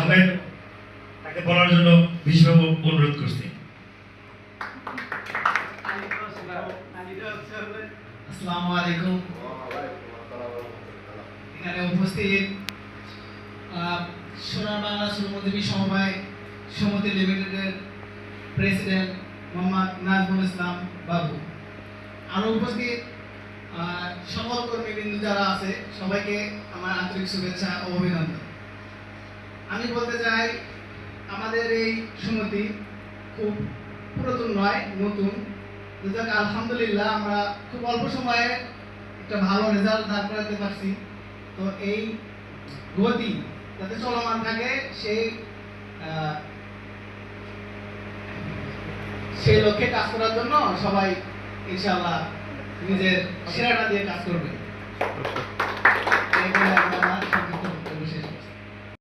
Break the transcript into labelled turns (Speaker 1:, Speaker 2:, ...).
Speaker 1: থামেন, তাকে বলার জন্য বিশেষভাবে অনুরোধ করছি।
Speaker 2: আসসালামু আলাইকুম। এখানে উপস্থিত সোনার বাংলা শ্রমজীবী সমবায় সমিতি লিমিটেডের প্রেসিডেন্ট মোহাম্মদ নাজমুল ইসলাম বাবু, আরও উপস্থিত সকল কর্মীবৃন্দ যারা আছে সবাইকে আমার আন্তরিক শুভেচ্ছা ও অভিনন্দন। আমি বলতে চাই আমাদের এই সমিতি খুব পুরাতন নয়, নতুন। আলহামদুলিল্লাহ আমরা খুব অল্প সময়ে একটা ভালো রেজাল্ট দাঁড় করাতে পারছি। তো এই গতি যাতে চলমান থাকে সেই লক্ষ্যে কাজ করার জন্য সবাই ইনশাআল্লাহ নিজের সেরাটা দিয়ে কাজ করবে।